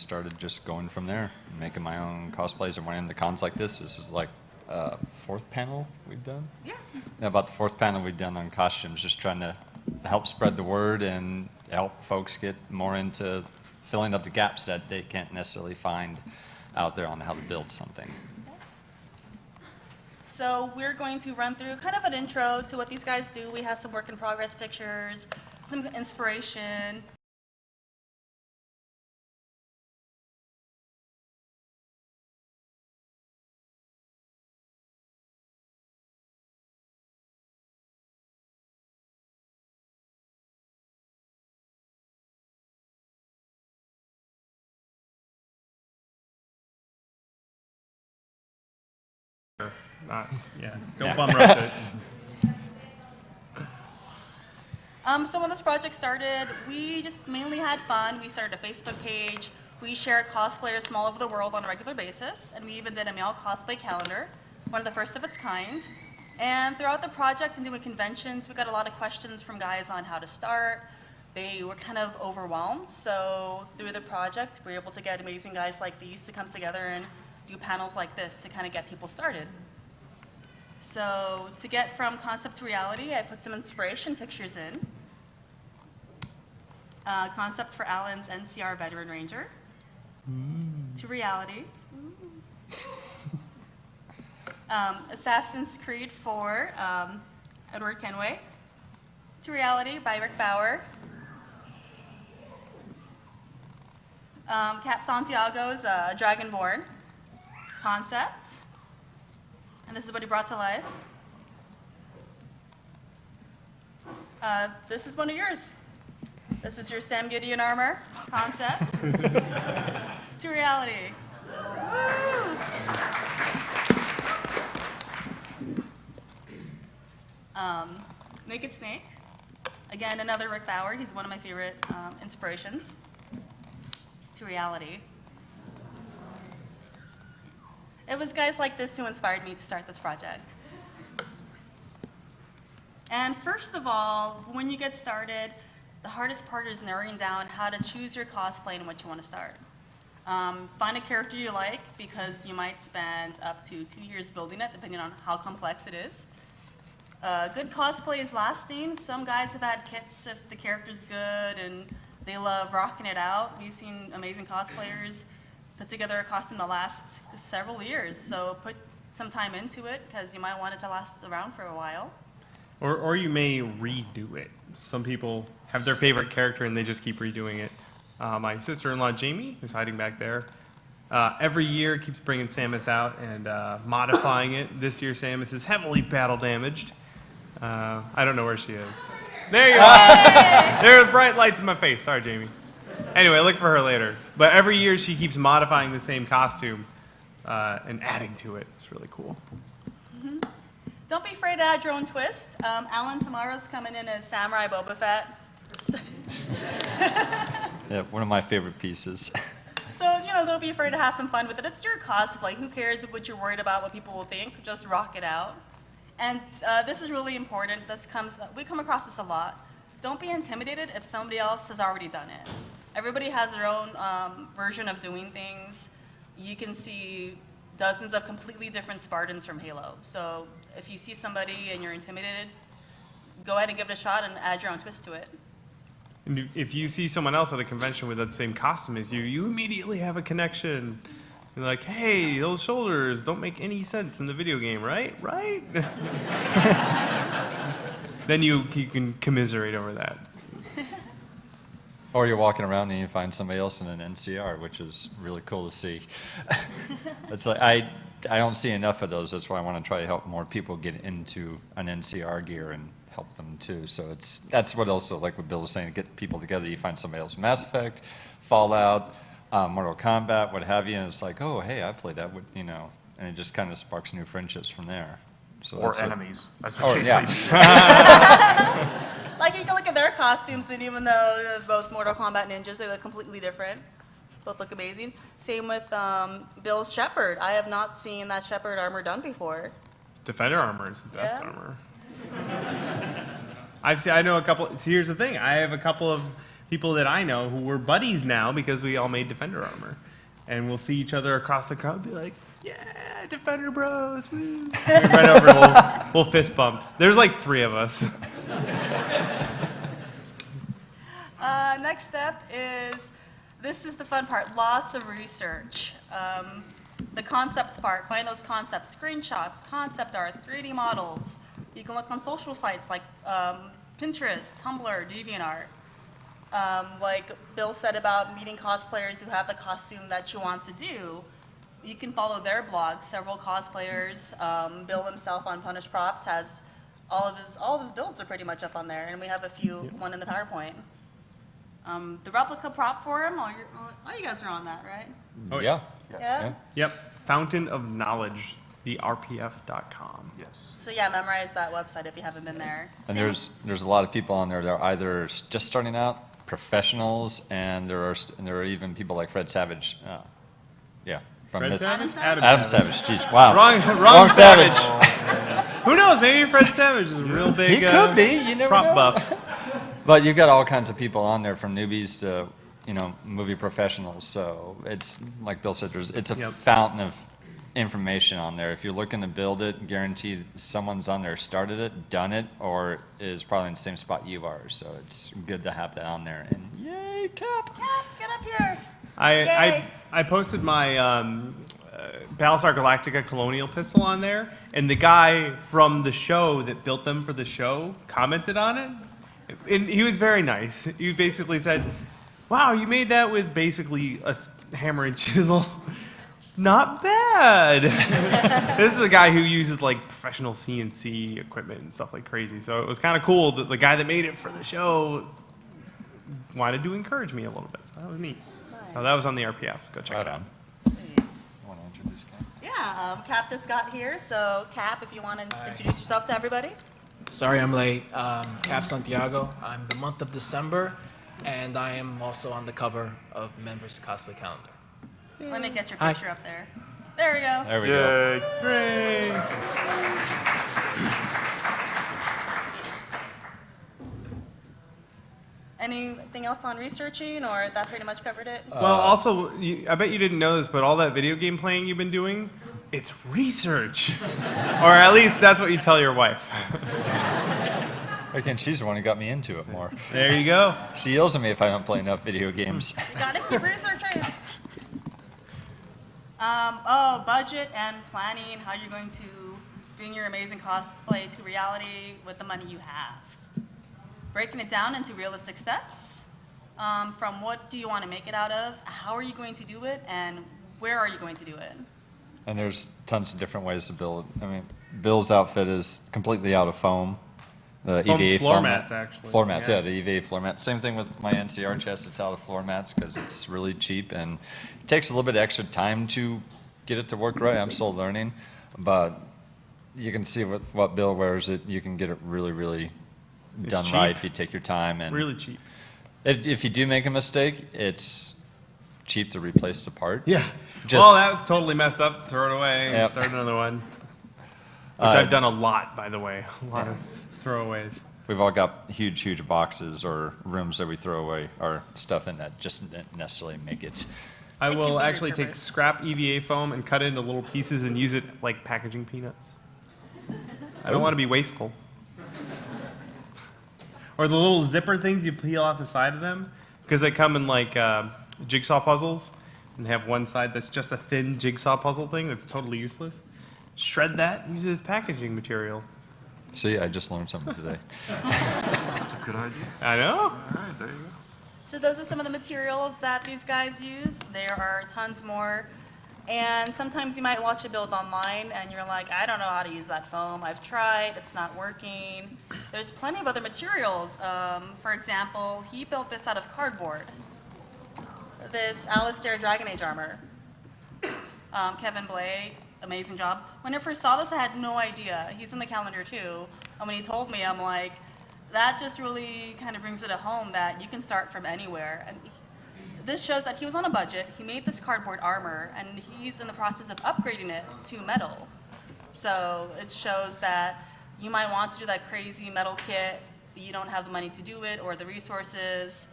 started just going from there, making my own cosplays and running into cons like this. This is like fourth panel we've done. Yeah. About the fourth panel we've done on costumes, just trying to help spread the word and help folks get more into filling up the gaps that they can't necessarily find out there on how to build something. So we're going to run through kind of an intro to what these guys do. We have some work in progress pictures, some inspiration. Yeah, don't bum rush it. So when this project started, we just mainly had fun. We started a Facebook page. We share cosplayers from all over the world on a regular basis, and we even did a male cosplay calendar, one of the first of its kind. And throughout the project and doing conventions, we got a lot of questions from guys on how to start. They were kind of overwhelmed, so through the project, we were able to get amazing guys like these to come together and do panels like this to kind of get people started. So to get from concept to reality, I put some inspiration pictures in. Concept for Alan's NCR Veteran Ranger. To reality. Assassin's Creed 4, Edward Kenway. To reality by Rick Bauer. Cap Santiago's Dragonborn. Concept. And this is what he brought to life. This is one of yours. This is your Sam Gideon armor concept to reality. Woo! Naked Snake. Again, another Rick Bauer. He's one of my favorite inspirations to reality. It was guys like this who inspired me to start this project. And first of all, when you get started, the hardest part is narrowing down how to choose your cosplay and what you want to start. Find a character you like, because you might spend up to 2 years building it, depending on how complex it is. Good cosplay is lasting. Some guys have had kits if the character's good and they love rocking it out. We've seen amazing cosplayers put together a costume that lasts several years. So put some time into it, because you might want it to last around for a while. Or you may redo it. Some people have their favorite character and they just keep redoing it. My sister-in-law, Jamie, who's hiding back there, every year keeps bringing Samus out and modifying it. This year, Samus is heavily battle damaged. I don't know where she is. There you are. There are bright lights in my face. Sorry, Jamie. Anyway, look for her later. But every year she keeps modifying the same costume and adding to it. It's really cool. Mm-hmm. Don't be afraid to add your own twist. Alan tomorrow's coming in as Samurai Boba Fett. Yeah, one of my favorite pieces. So, don't be afraid to have some fun with it. It's your cosplay. Who cares what you're worried about, what people will think? Just rock it out. And this is really important. We come across this a lot. Don't be intimidated if somebody else has already done it. Everybody has their own version of doing things. You can see dozens of completely different Spartans from Halo. So if you see somebody and you're intimidated, go ahead and give it a shot and add your own twist to it. And if you see someone else at a convention with that same costume as you, you immediately have a connection. You're like, hey, those shoulders don't make any sense in the video game, right? Right? Then you can commiserate over that. Or you're walking around and you find somebody else in an NCR, which is really cool to see. It's like I don't see enough of those. That's why I want to try to help more people get into an NCR gear and help them too. So that's what also, like what Bill was saying, to get people together. You find somebody else, Mass Effect, Fallout, Mortal Kombat, what have you, and it's like, oh, hey, I played that, and it just kind of sparks new friendships from there. So or enemies. Like, you can look at their costumes, and even though they're both Mortal Kombat ninjas, they look completely different. Both look amazing. Same with Bill's Shepard. I have not seen that Shepard armor done before. Defender armor is the best armor. I know a couple. So here's the thing. I have a couple of people that I know who were buddies now because we all made Defender armor. And we'll see each other across the crowd and be like, yeah, Defender bros, woo. Right over and we'll fist bump. There's like 3 of us. Next step is, this is the fun part, lots of research. The concept part, find those concepts, screenshots, concept art, 3D models. You can look on social sites like Pinterest, Tumblr, DeviantArt. Like Bill said about meeting cosplayers who have the costume that you want to do, you can follow their blogs. Several cosplayers, Bill himself on Punished Props has all of his builds are pretty much up on there, and we have a few, one in the PowerPoint. The replica prop forum, all you guys are on that, right? Oh, Yeah. Yeah? Yep. Fountain of Knowledge, the rpf.com. Yes. So yeah, memorize that website if you haven't been there. And Same- there's a lot of people on there that are either just starting out, professionals, and there are even people like Fred Savage. Yeah. From Fred Myth- Savage? Adam Savage. Jeez, wow. Wrong Savage. Savage. Who knows? Maybe Fred Savage is a real big He could be. You never prop know. buff. But you've got all kinds of people on there, from newbies to, movie professionals. So it's, like Bill said, it's a Yep. fountain of information on there. If you're looking to build it, guaranteed someone's on there, started it, done it, or is probably in the same spot you are. So it's good to have that on there. And yay, Cap! Yeah, get up here. I posted my Battlestar Galactica Colonial pistol on there, and the guy from the show that built them for the show commented on it. And he was very nice. He basically said, wow, you made that with basically a hammer and chisel. Not bad. This is a guy who uses like professional CNC equipment and stuff like crazy. So it was kind of cool that the guy that made it for the show wanted to encourage me a little bit. So that was neat. So that was on the RPF. Go check it out. Sweet. Want to introduce Cap? Yeah, Cap just got here, so Cap, if you want to introduce yourself to everybody. Sorry I'm late. Cap Santiago. I'm the month of December, and I am also on the cover of Members Cosplay Calendar. Let me get your Hi. picture up there. There we go. There we go. Yay. Great. Anything else on researching, or that pretty much covered it? Well, also, I bet you didn't know this, but all that video game playing you've been doing, it's research. Or at least that's what you tell your wife. Again, she's the one who got me into it more. There you go. She yells at me if I don't play enough video games. You gotta keep researching. Budget and planning, how you're going to bring your amazing cosplay to reality with the money you have. Breaking it down into realistic steps, from what do you want to make it out of, how are you going to do it, and where are you going to do it? And there's tons of different ways to build. I mean, Bill's outfit is completely out of foam. The Foam EVA floor mats, actually. Floor mats, Yeah. yeah, the EVA floor mats. Same thing with my NCR chest. It's out of floor mats because it's really cheap, and it takes a little bit of extra time to get it to work right. I'm still learning, but you can see what Bill wears. You can get it really, really It's done cheap. right if you take your time. And Really cheap. if you do make a mistake, it's cheap to replace the part. Yeah. Just- Well, that's totally messed up. Throw it away and Yep. start another one. Which Uh, I've done a lot, by the way. A lot of throwaways. We've all got huge, huge boxes or rooms that we throw away our stuff in that just didn't necessarily make it. I It will can be actually take repurposed. scrap EVA foam and cut it into little pieces and use it like packaging peanuts. I don't want to be wasteful. Or the little zipper things you peel off the side of them, because they come in like jigsaw puzzles, and they have one side that's just a thin jigsaw puzzle thing that's totally useless. Shred that and use it as packaging material. See, I just learned something today. That's a good idea. I know. All right, there you go. So those are some of the materials that these guys use. There are tons more. And sometimes you might watch a build online and you're like, I don't know how to use that foam. I've tried, it's not working. There's plenty of other materials. For example, he built this out of cardboard. This Alistair Dragon Age armor. Kevin Blake, amazing job. When I first saw this, I had no idea. He's in the calendar too. And when he told me, I'm like, that just really kind of brings it home that you can start from anywhere. And this shows that he was on a budget. He made this cardboard armor, and he's in the process of upgrading it to metal. So it shows that you might want to do that crazy metal kit, but you don't have the money to do it or the resources.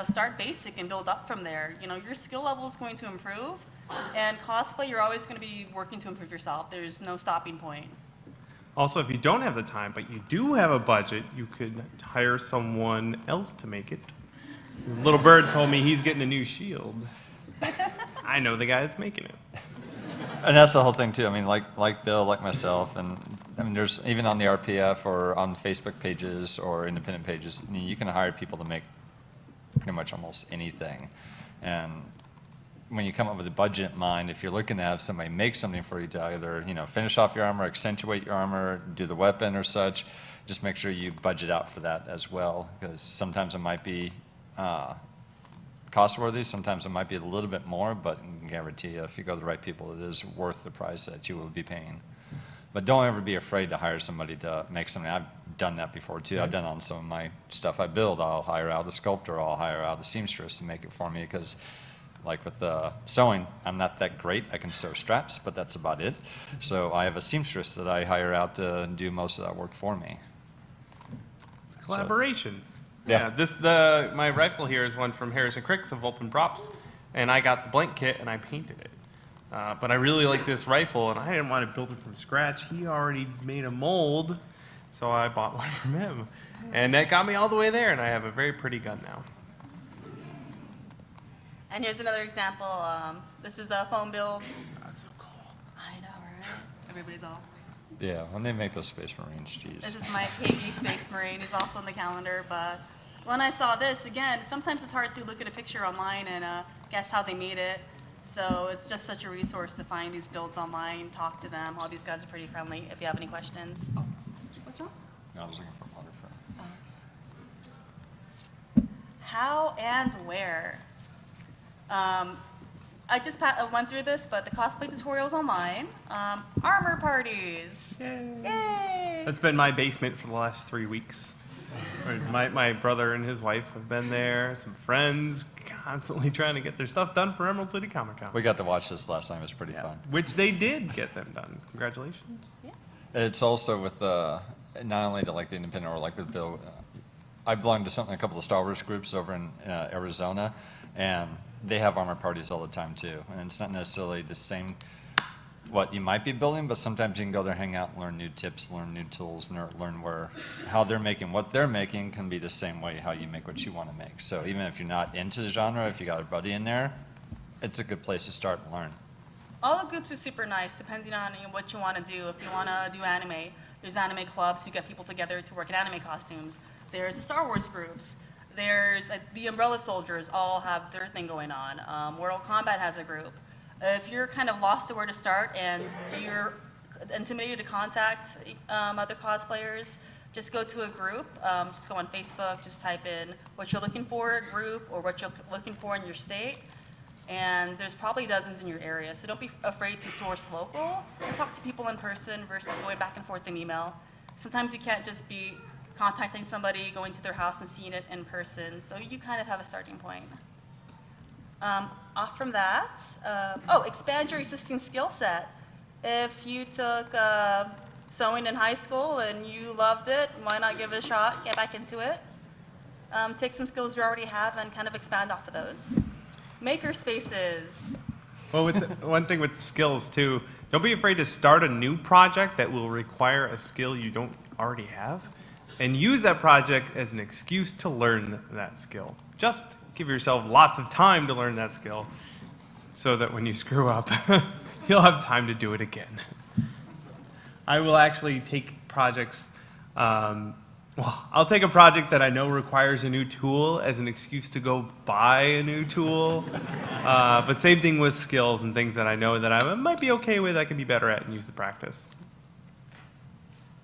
Start basic and build up from there. Your skill level is going to improve, and cosplay, you're always going to be working to improve yourself. There's no stopping point. Also, if you don't have the time, but you do have a budget, you could hire someone else to make it. Little Bird told me he's getting a new shield. I know the guy that's making it. And that's the whole thing too. I mean, like Bill, like myself, and I mean, there's even on the RPF or on Facebook pages or independent pages, you can hire people to make pretty much almost anything. And when you come up with a budget in mind, if you're looking to have somebody make something for you to either, finish off your armor, accentuate your armor, do the weapon or such, just make sure you budget out for that as well, because sometimes it might be cost worthy, sometimes it might be a little bit more, but I can guarantee you, if you go to the right people, it is worth the price that you will be paying. But don't ever be afraid to hire somebody to make something. I've done that before too. I've done it on some of my stuff I build. I'll hire out a sculptor, I'll hire out a seamstress to make it for me, because like with sewing, I'm not that great. I can sew straps, but that's about it. So I have a seamstress that I hire out to do most of that work for me. Collaboration. Yeah. My rifle here is one from Harrison Cricks of Vulpin Props, and I got the blank kit and I painted it. But I really like this rifle, and I didn't want to build it from scratch. He already made a mold, so I bought one from him. And that got me all the way there, and I have a very pretty gun now. And here's another example. This is a foam build. That's so cool. I know, right? Everybody's all. Yeah, when they make those Space Marines, geez. This is my KV Space Marine. He's also on the calendar, but when I saw this, again, sometimes it's hard to look at a picture online and guess how they made it. So it's just such a resource to find these builds online, talk to them. All these guys are pretty friendly if you have any questions. Oh, what's wrong? No, I was looking for water for. How and where? I just went through this, but the cosplay tutorials online. Armor parties. Yay. Yay! That's been my basement for the last 3 weeks. My brother and his wife have been there, some friends constantly trying to get their stuff done for Emerald City Comic Con. We got to watch this last time. It was pretty fun. Which they did get them done. Congratulations. Yeah. It's also with not only to like the independent or like with Bill. I belong to a couple of Star Wars groups over in Arizona, and they have armor parties all the time too. And it's not necessarily the same what you might be building, but sometimes you can go there, hang out, learn new tips, learn new tools, learn how they're making what they're making can be the same way how you make what you want to make. So even if you're not into the genre, if you got a buddy in there, it's a good place to start and learn. All the groups are super nice, depending on what you want to do. If you want to do anime, there's anime clubs who get people together to work in anime costumes. There's the Star Wars groups. There's the Umbrella Soldiers all have their thing going on. Mortal Kombat has a group. If you're kind of lost to where to start and you're intimidated to contact other cosplayers, just go to a group. Just go on Facebook, just type in what you're looking for, a group, or what you're looking for in your state. And there's probably dozens in your area. So don't be afraid to source local and talk to people in person versus going back and forth in email. Sometimes you can't just be contacting somebody, going to their house and seeing it in person. So you kind of have a starting point. Off from that, expand your existing skill set. If you took sewing in high school and you loved it, why not give it a shot, get back into it? Take some skills you already have and kind of expand off of those. Maker spaces. Well, one thing with skills too, don't be afraid to start a new project that will require a skill you don't already have, and use that project as an excuse to learn that skill. Just give yourself lots of time to learn that skill so that when you screw up, you'll have time to do it again. I will actually take projects, I'll take a project that I know requires a new tool as an excuse to go buy a new tool. But same thing with skills and things that I know that I might be okay with, I can be better at and use the practice.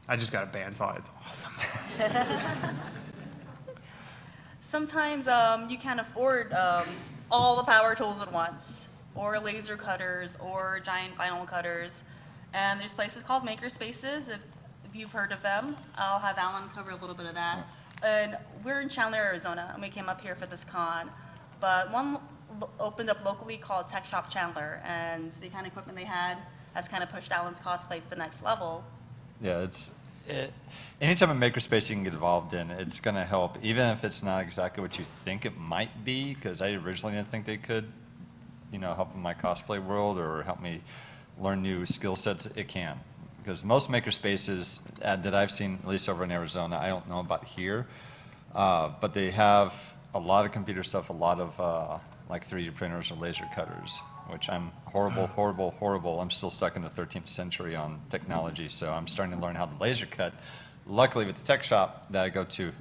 I just got a bandsaw, it's awesome. Sometimes you can't afford all the power tools at once, or laser cutters, or giant vinyl cutters. And there's places called maker spaces, if you've heard of them. I'll have Alan cover a little bit of that. And we're in Chandler, Arizona, and we came up here for this con. But one opened up locally called Tech Shop Chandler, and the kind of equipment they had has kind of pushed Alan's cosplay to the next level. Yeah, anytime a makerspace you can get involved in, it's going to help, even if it's not exactly what you think it might be, because I originally didn't think they could, help in my cosplay world or help me learn new skill sets. It can, because most makerspaces that I've seen, at least over in Arizona, I don't know about here, but they have a lot of computer stuff, a lot of like 3D printers or laser cutters, which I'm horrible. I'm still stuck in the 13th century on technology, so I'm starting to learn how to laser cut. Luckily, with the tech shop that I go to,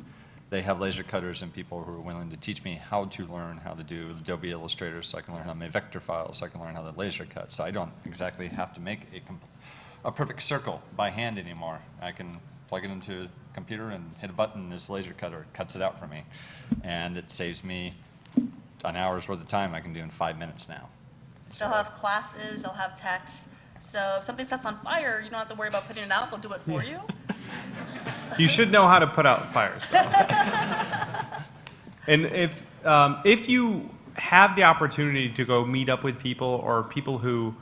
they have laser cutters and people who are willing to teach me how to learn how to do Adobe Illustrator, so I can learn how to make vector files, so I can learn how to laser cut. So I don't exactly have to make a perfect circle by hand anymore. I can plug it into a computer and hit a button, and this laser cutter cuts it out for me. And it saves me an hour's worth of time I can do in 5 minutes now. They'll have classes, they'll have texts. So if something sets on fire, you don't have to worry about putting it out, they'll do it for you. You should know how to put out fires, though. And if you have the opportunity to go meet up with people or people who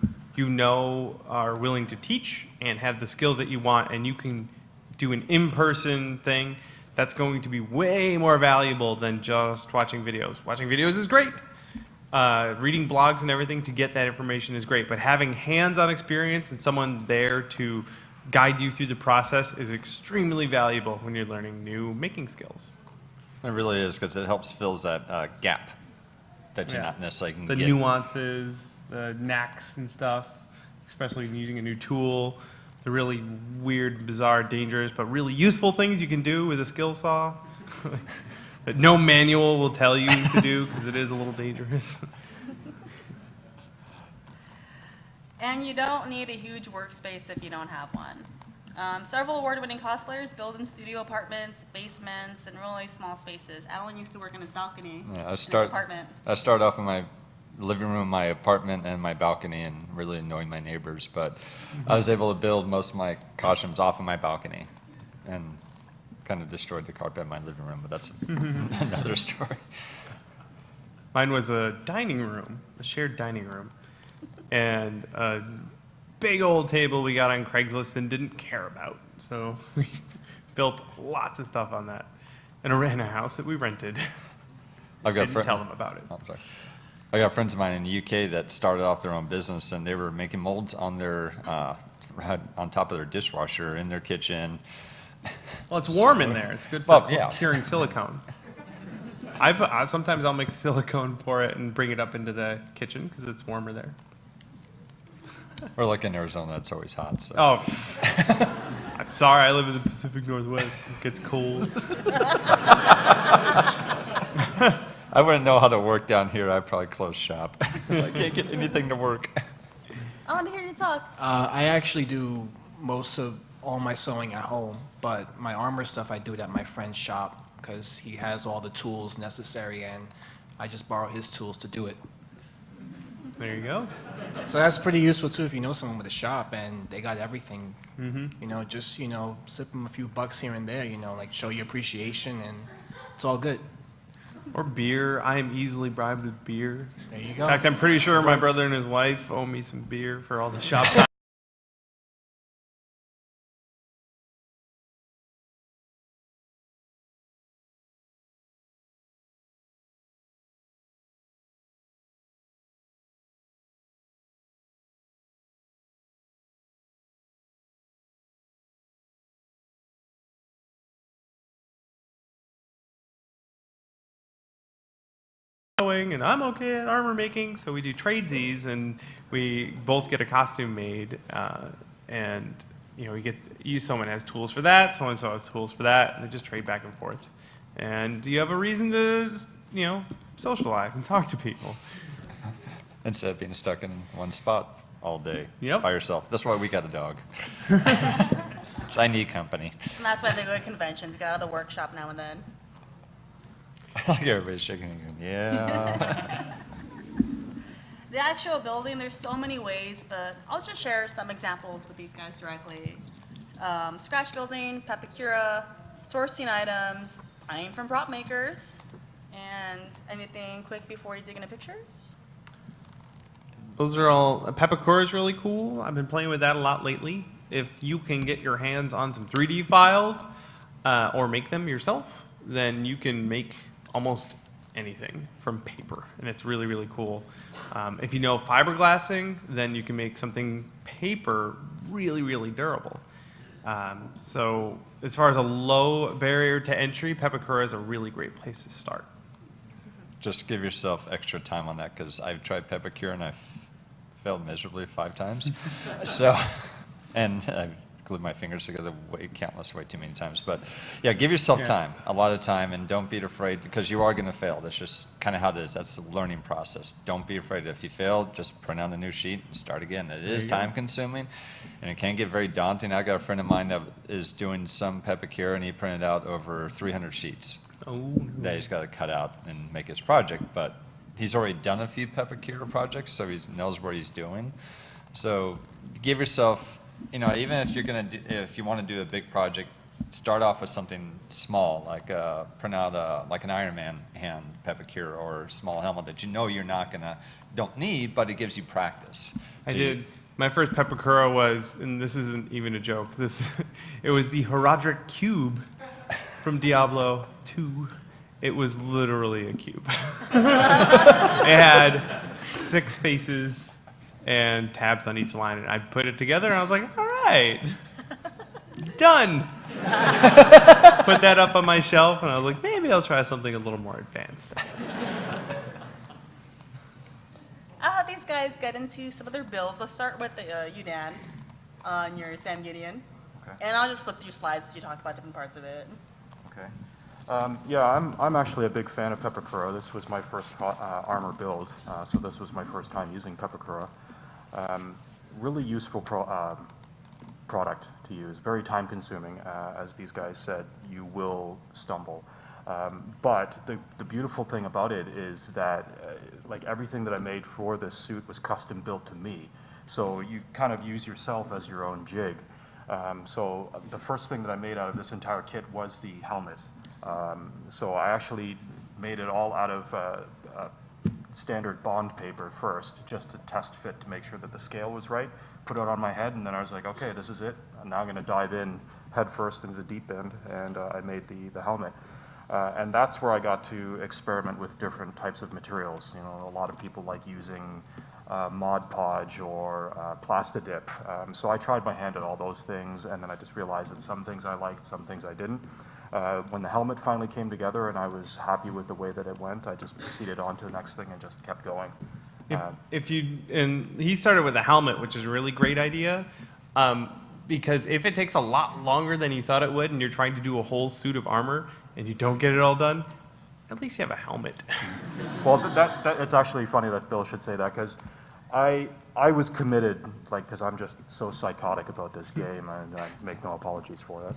are willing to teach and have the skills that you want, and you can do an in-person thing, that's going to be way more valuable than just watching videos. Watching videos is great. Reading blogs and everything to get that information is great, but having hands-on experience and someone there to guide you through the process is extremely valuable when you're learning new making skills. It really is, because it helps fills that gap that you're not necessarily can The get. nuances, the knacks and stuff, especially using a new tool, the really weird, bizarre, dangerous, but really useful things you can do with a skill saw that no manual will tell you to do because it is a little dangerous. And you don't need a huge workspace if you don't have one. Several award-winning cosplayers build in studio apartments, basements, and really small spaces. Alan used to work in his balcony in his apartment. I started off in my living room, my apartment, and my balcony, and really annoying my neighbors. But I was able to build most of my costumes off of my balcony, and kind of destroyed the carpet in my living room. But that's another story. Mine was a dining room, a shared dining room, and a big old table we got on Craigslist and didn't care about. So we built lots of stuff on that. And I ran a house that we rented. Didn't tell them about it. I'm sorry. I got friends of mine in the UK that started off their own business, and they were making molds on their on top of their dishwasher in their kitchen. Well, it's warm in there. It's good for yeah. curing silicone. Sometimes I'll make silicone for it and bring it up into the kitchen because it's warmer there. Or like in Arizona, it's always hot. So. Oh, I'm sorry. I live in the Pacific Northwest. It gets cold. I wouldn't know how to work down here. I'd probably close shop because I can't get anything to work. I want to hear you talk. I actually do most of all my sewing at home, but my armor stuff I do it at my friend's shop because he has all the tools necessary, and I just borrow his tools to do it. There you go. So that's pretty useful too if you know someone with a shop and they got everything. Mm-hmm. Just slip them a few bucks here and there. Like show your appreciation, and it's all good. Or beer. I am easily bribed with beer. There you In go. fact, I'm pretty sure my brother and his wife owe me some beer for all the shop time. And I'm okay at armor making, so we do tradesies, and we both get a costume made, and we get someone has tools for that, someone has tools for that, and they just trade back and forth. And you have a reason to socialize and talk to people. Instead of being stuck in one spot all day Yep. by yourself. That's why we got a dog. So I need company. And that's why they go to conventions, get out of the workshop now and then. Like everybody's shaking and going, yeah. The actual building, there's so many ways, but I'll just share some examples with these guys directly. Scratch building, Pepakura, sourcing items, buying from prop makers, and anything quick before you dig into pictures? Those are all. Pepakura is really cool. I've been playing with that a lot lately. if you can get your hands on some 3D files or make them yourself, then you can make almost anything from paper, and it's really, really cool. If you know fiberglassing, then you can make something paper really, really durable. So as far as a low barrier to entry, Pepakura is a really great place to start. Just give yourself extra time on that, because I've tried Pepakura and I've failed miserably 5 times. So, and I've glued my fingers together way too many times. But yeah, give yourself time, a lot of time, and don't be afraid, because you are going to fail. That's just kind of how it is. That's the learning process. Don't be afraid. If you fail, just print out a new sheet and start again. It is time consuming, and it can get very daunting. I got a friend of mine that is doing some Pepakura, and he printed out over 300 sheets that he's got to cut out and make his project. But he's already done a few Pepakura projects, so he knows what he's doing. So give yourself, you know, even if you're gonna if you want to do a big project, start off with something small, like print out like an Iron Man hand Pepakura or a small helmet that you know you're don't need, but it gives you practice. I did. My first Pepakura was, and this isn't even a joke, it was the Herodric Cube from Diablo 2. It was literally a cube. It had 6 faces and tabs on each line, and I put it together, and I was like, all right, done. Put that up on my shelf, and I was like, maybe I'll try something a little more advanced. I'll have these guys get into some of their builds. I'll start with you, Dan, on your Sam Gideon. Okay. And I'll just flip through slides to talk about different parts of it. Okay. Yeah, I'm actually a big fan of Pepakura. This was my first armor build, so this was my first time using Pepakura. Really useful product to use. Very time consuming, as these guys said. You will stumble. But the beautiful thing about it is that like everything that I made for this suit was custom built to me. So you kind of use yourself as your own jig. So the first thing that I made out of this entire kit was the helmet. So I actually made it all out of standard bond paper first, just to test fit to make sure that the scale was right. Put it on my head, and then I was like, okay, this is it. I'm now going to dive in head first into the deep end, and I made the helmet. And that's where I got to experiment with different types of materials. You know, a lot of people like using Mod Podge or Plastidip. So I tried my hand at all those things, and then I just realized that some things I liked, some things I didn't. When the helmet finally came together and I was happy with the way that it went, I just proceeded on to the next thing and just kept going. And he started with a helmet, which is a really great idea, because if it takes a lot longer than you thought it would, and you're trying to do a whole suit of armor and you don't get it all done, at least you have a helmet. Well, it's actually funny that Bill should say that, because I was committed, like, because I'm just so psychotic about this game, and I make no apologies for that.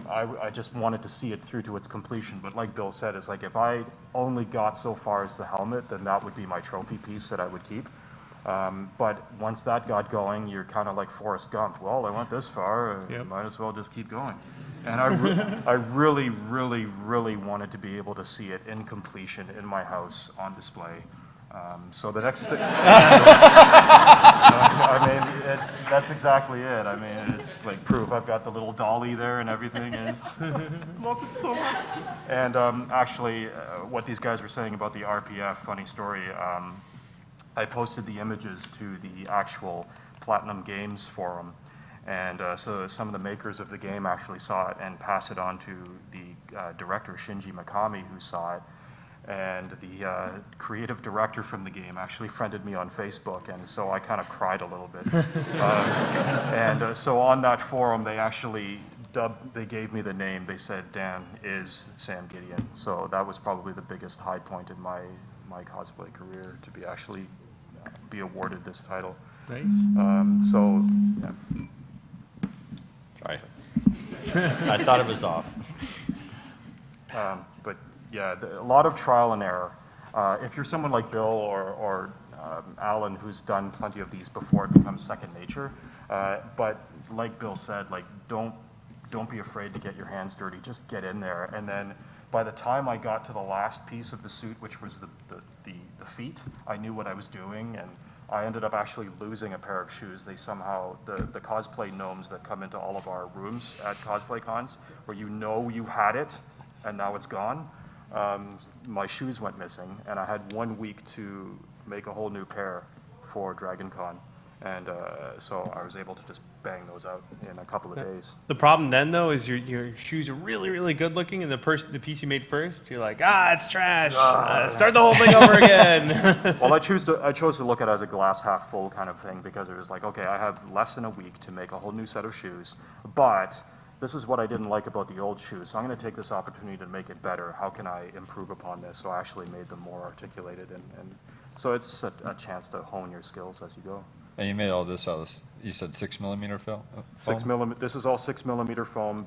I just wanted to see it through to its completion, but like Bill said, it's like if I only got so far as the helmet, then that would be my trophy piece that I would keep. But once that got going, you're kind of like Forrest Gump. Well, I went this far, might as well just keep going. And I really, really, really wanted to be able to see it in completion in my house on display. So the next thing, I mean, that's exactly it. I mean, it's like proof. I've got the little dolly there and everything, and love it so much. And actually, what these guys were saying about the RPF, funny story. I posted the images to the actual Platinum Games forum, and so some of the makers of the game actually saw it and passed it on to the director Shinji Mikami, who saw it. And the creative director from the game actually friended me on Facebook, and so I kind of cried a little bit. So on that forum, they actually they gave me the name. They said, Dan is Sam Gideon. So that was probably the biggest high point in my cosplay career, to be actually be awarded this title. Nice. So, yeah. Sorry. I thought it was off. But yeah, a lot of trial and error. If you're someone like Bill or Alan, who's done plenty of these before, it becomes second nature. But like Bill said, like don't be afraid to get your hands dirty. Just get in there, and then by the time I got to the last piece of the suit, which was the feet, I knew what I was doing, and I ended up actually losing a pair of shoes. They somehow, the cosplay gnomes that come into all of our rooms at cosplay cons, where you know you had it and now it's gone, my shoes went missing, and I had 1 week to make a whole new pair for Dragon Con. And so I was able to just bang those out in a couple of days. The problem then, though, is your shoes are really, really good looking, and the piece you made first, you're like, ah, it's trash. Start the whole thing over again. Well, I chose to look at it as a glass half full kind of thing, because it was like, okay, I have less than a week to make a whole new set of shoes, but this is what I didn't like about the old shoes, so I'm going to take this opportunity to make it better. How can I improve upon this? So I actually made them more articulated, and so it's just a chance to hone your skills as you go. And you made all this out of, you said 6mm film? 6mm. This is all 6mm foam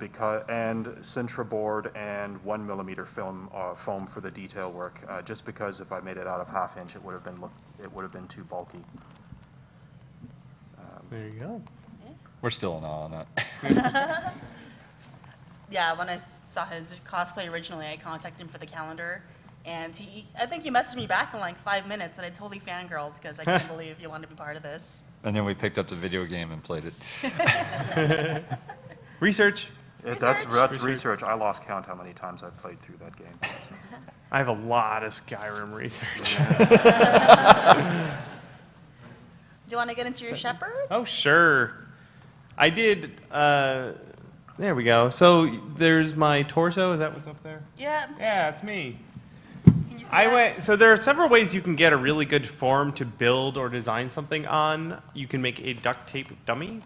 and Sintra board and 1mm foam for the detail work. Just because if I made it out of 1/2 inch, it would have been too bulky. There you go. We're still in awe on that. Yeah, when I saw his cosplay originally, I contacted him for the calendar, and I think he messaged me back in like 5 minutes, and I totally fangirled because I couldn't believe you wanted to be part of this. And then we picked up the video game and played it. Research. That's research. I lost count how many times I've played through that game. I have a lot of Skyrim research. Do you want to get into your shepherd? Oh, sure. I did. There we go. So there's my torso. Is that what's up there? Yeah. Yeah, it's me. Can you see that? So there are several ways you can get a really good form to build or design something on. You can make a duct tape dummy,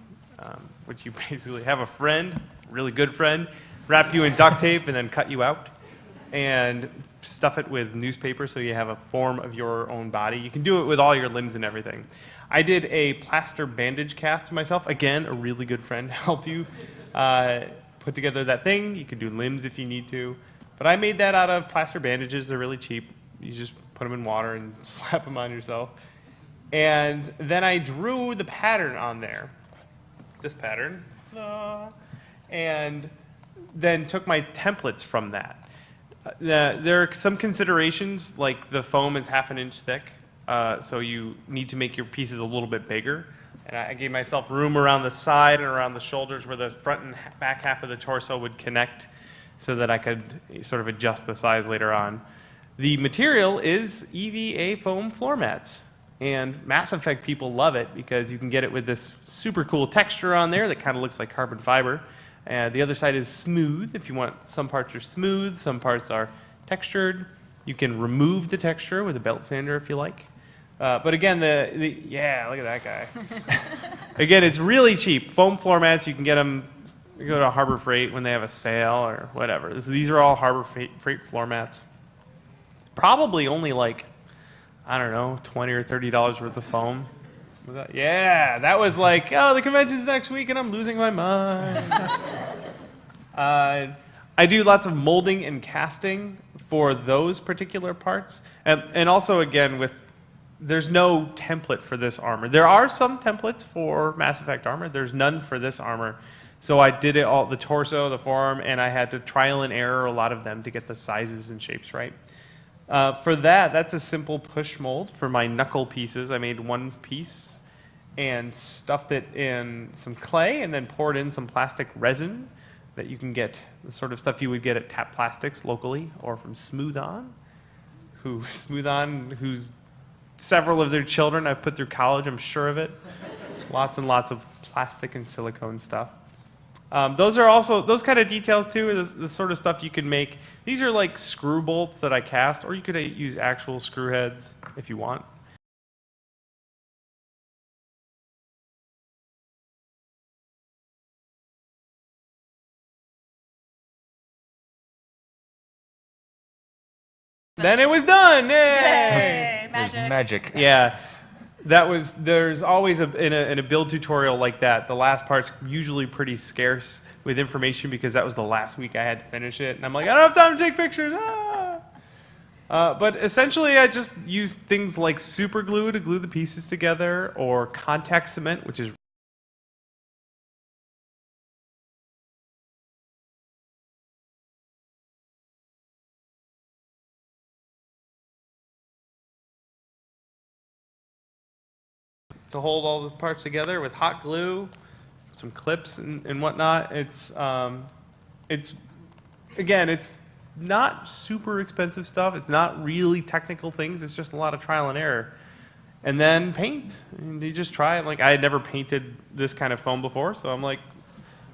which you basically have a friend, really good friend, wrap you in duct tape and then cut you out, and stuff it with newspaper so you have a form of your own body. You can do it with all your limbs and everything. I did a plaster bandage cast to myself. Again, a really good friend to help you put together that thing. You can do limbs if you need to. But I made that out of plaster bandages. They're really cheap. You just put them in water and slap them on yourself. And then I drew the pattern on there, this pattern, and then took my templates from that. There are some considerations, like the foam is 1/2 inch thick, so you need to make your pieces a little bit bigger. And I gave myself room around the side and around the shoulders where the front and back half of the torso would connect so that I could sort of adjust the size later on. The material is EVA foam floor mats. And Mass Effect people love it because you can get it with this super cool texture on there that kind of looks like carbon fiber. And the other side is smooth. If you want, some parts are smooth, some parts are textured. You can remove the texture with a belt sander if you like. But again, yeah, look at that guy. Again, it's really cheap. Foam floor mats, you can get them, you go to Harbor Freight when they have a sale or whatever. These are all Harbor Freight floor mats. Probably only like, I don't know, $20 or $30 worth of foam. Was that? Yeah, that was like, oh, the convention's next week and I'm losing my mind. I do lots of molding and casting for those particular parts. And also, again, there's no template for this armor. There are some templates for Mass Effect armor. There's none for this armor. So I did it all, the torso, the forearm, and I had to trial and error a lot of them to get the sizes and shapes right. For that's a simple push mold for my knuckle pieces. I made one piece and stuffed it in some clay and then poured in some plastic resin that you can get, the sort of stuff you would get at Tap Plastics locally or from Smooth On, who's several of their children I've put through college, I'm sure of it. Lots and lots of plastic and silicone stuff. Those are also, those kind of details too, are the sort of stuff you can make. These are like screw bolts that I cast, or you could use actual screw heads if you want. Then it was done, yay! Yay, There's magic. magic. Yeah, there's always in a build tutorial like that, the last part's usually pretty scarce with information because that was the last week I had to finish it. And I'm like, I don't have time to take pictures. But essentially I just used things like super glue to glue the pieces together, or contact cement, which is to hold all the parts together with hot glue, some clips and whatnot. It's again, it's not super expensive stuff. It's not really technical things. It's just a lot of trial and error. And then paint. And you just try it. Like, I had never painted this kind of foam before, so I'm like,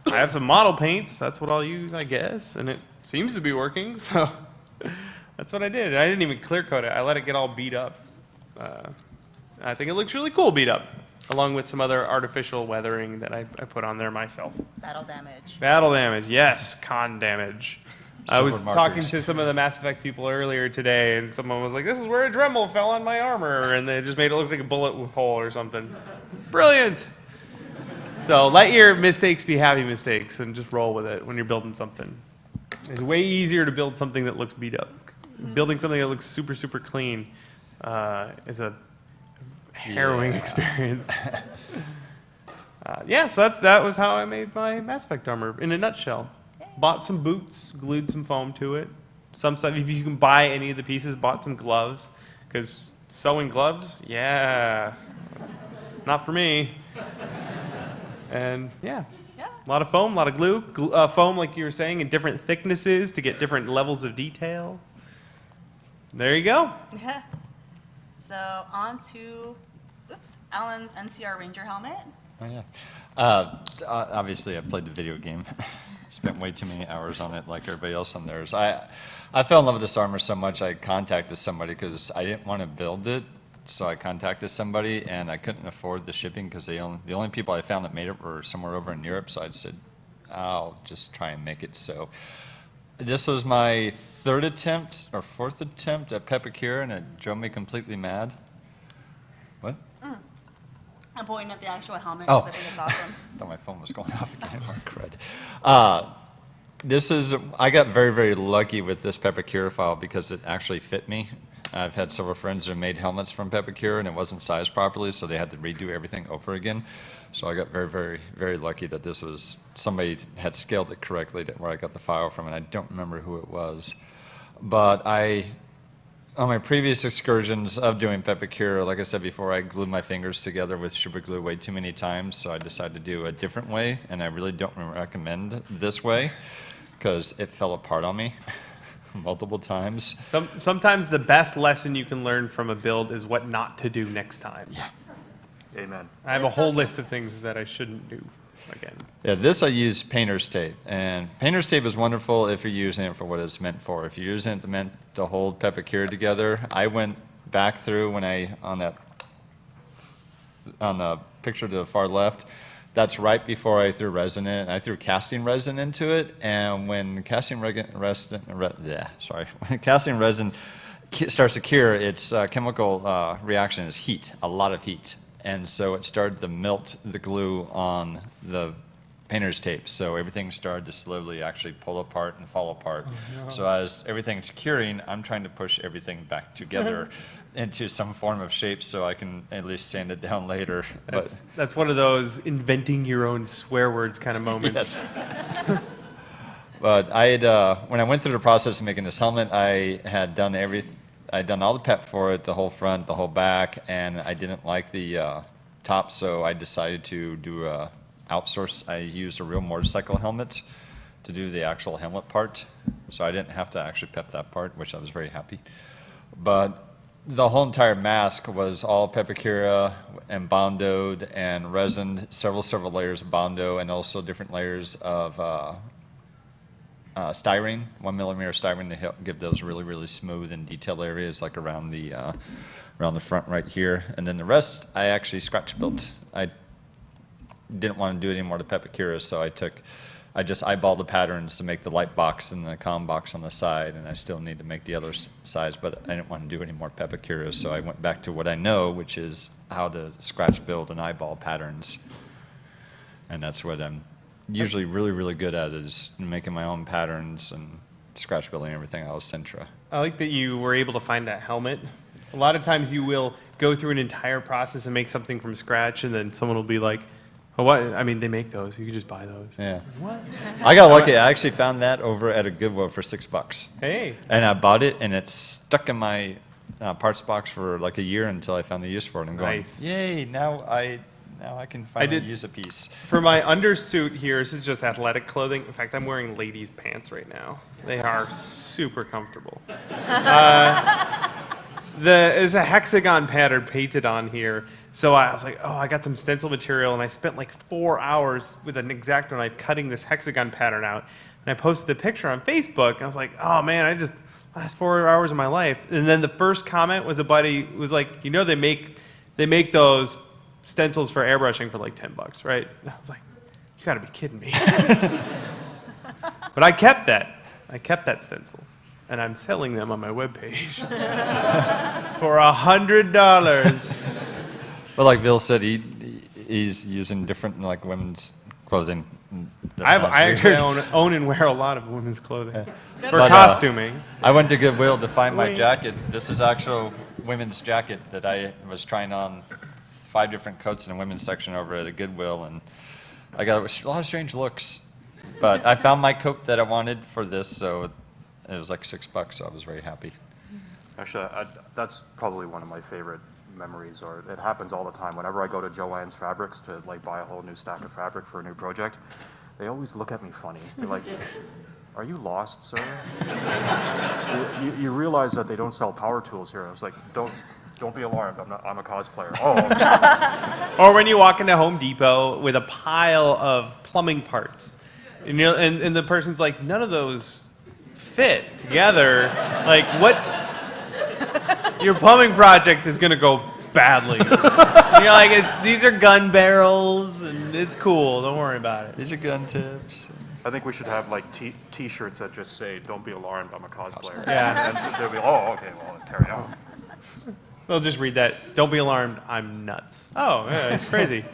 I have some model paints. That's what I'll use, I guess. And it seems to be working, so that's what I did. I didn't even clear coat it. I let it get all beat up. I think it looks really cool beat up, along with some other artificial weathering that I put on there myself. Battle damage. Battle damage, yes, con damage. I was Silver talking markers. to some of the Mass Effect people earlier today, and someone was like, this is where a Dremel fell on my armor, and they just made it look like a bullet hole or something. Brilliant! So let your mistakes be happy mistakes, and just roll with it when you're building something. It's way easier to build something that looks beat up. Building something that looks super, super clean is a harrowing experience. Yeah, so that was how I made my Mass Effect armor in a nutshell. Bought some boots, glued some foam to it. Some stuff, if you can buy any of the pieces, bought some gloves. Because sewing gloves, yeah, not for me. And yeah, Yeah. a lot of foam, a lot of glue. Foam, like you were saying, in different thicknesses to get different levels of detail. There you go. Yeah. So on to, Alan's NCR Ranger helmet. Oh, yeah. Obviously, I played the video game. Spent way too many hours on it, like everybody else on theirs. I fell in love with this armor so much, I contacted somebody because I didn't want to build it. So I contacted somebody, and I couldn't afford the shipping because the only people I found that made it were somewhere over in Europe. So I said, I'll just try and make it. So this was my third attempt or fourth attempt at Pepakura, and it drove me completely mad. What? I'm pointing at the actual helmet Oh. because I think it's awesome. I thought my phone was going off again. More crud. I got very, very lucky with this Pepakura file because it actually fit me. I've had several friends that have made helmets from Pepakura and it wasn't sized properly, so they had to redo everything over again. So I got very, very, very lucky that this was, somebody had scaled it correctly to where I got the file from, and I don't remember who it was. But on my previous excursions of doing Pepakura, like I said before, I glued my fingers together with super glue way too many times, so I decided to do a different way, and I really don't recommend this way because it fell apart on me multiple times. Sometimes the best lesson you can learn from a build is what not to do next time. Yeah. Amen. I have a whole list of things that I shouldn't do again. Yeah, this I use painter's tape, and painter's tape is wonderful if you're using it for what it's meant for. If you're using it meant to hold Pepakura together, I went back through when on the picture to the far left, that's right before I threw resin in. I threw casting resin into it, and when casting resin starts to cure, its chemical reaction is heat, a lot of heat. And so it started to melt the glue on the painter's tape. So everything started to slowly actually pull apart and fall apart. Oh, no. So as everything's curing, I'm trying to push everything back together into some form of shape so I can at least sand it down later. That's one of those inventing your own swear words kind of moments. Yes. But when I went through the process of making this helmet, I had done I'd done all the pep for it, the whole front, the whole back, and I didn't like the top, so I decided to do outsource. I used a real motorcycle helmet to do the actual helmet part, so I didn't have to actually pep that part, which I was very happy. But the whole entire mask was all Pepakura and bondoed and resined, several layers of bondo, and also different layers of styrene, 1mm styrene to help give those really, really smooth and detailed areas, like around the front right here. And then the rest, I actually scratch built. I didn't want to do any more to Pepakura, so I just eyeballed the patterns to make the light box and the comm box on the side, and I still need to make the other sides, but I didn't want to do any more Pepakura, so I went back to what I know, which is how to scratch build and eyeball patterns. And that's what I'm usually really, really good at, is making my own patterns and scratch building everything out of Sintra. I like that you were able to find that helmet. A lot of times you will go through an entire process and make something from scratch, and then someone will be like, oh, what? I mean, they make those. You can just buy those. Yeah. What? I got lucky. I actually found that over at a Goodwill for $6. Hey. And I bought it, and it's stuck in my parts box for like a year until I found a use for it. I'm going, Nice. yay! Now I can finally did- use a piece. For my undersuit here, this is just athletic clothing. In fact, I'm wearing ladies' pants right now. They are super comfortable. There's a hexagon pattern painted on here. So I was like, oh, I got some stencil material, and I spent like 4 hours with an X-Acto knife cutting this hexagon pattern out. And I posted the picture on Facebook, and I was like, oh man, I just last 4 hours of my life. And then the first comment was a buddy was like, you know, they make those stencils for airbrushing for like $10, right? And I was like, you got to be kidding me. But I kept that. I kept that stencil, and I'm selling them on my webpage for $100. But like Bill said, he's using different like women's clothing. That sounds I weird. actually own and wear a lot of women's clothing for But, costuming. I went to Goodwill to find my Wink. jacket. This is actual women's jacket that I was trying on 5 different coats in the women's section over at the Goodwill, and I got a lot of strange looks. But I found my coat that I wanted for this, so it was like $6, so I was very happy. Actually, that's probably one of my favorite memories, or it happens all the time. Whenever I go to Joann's Fabrics to like buy a whole new stack of fabric for a new project, they always look at me funny. They're like, "Are you lost, sir?" you realize that they don't sell power tools here. I was like, "Don't be alarmed. I'm a cosplayer." Oh, okay. Or when you walk into Home Depot with a pile of plumbing parts, and, and the person's like, none of those fit together. Like, what? Your plumbing project is going to go badly. And you're like, these are gun barrels, and it's cool. Don't worry about it. These are gun tips. I think we should have like T-shirts that just say, "Don't be alarmed. I'm a cosplayer." Yeah. And they'll be, "Oh, okay. Well, carry on." They'll just read that. Don't be alarmed. I'm nuts. Oh, yeah, it's crazy.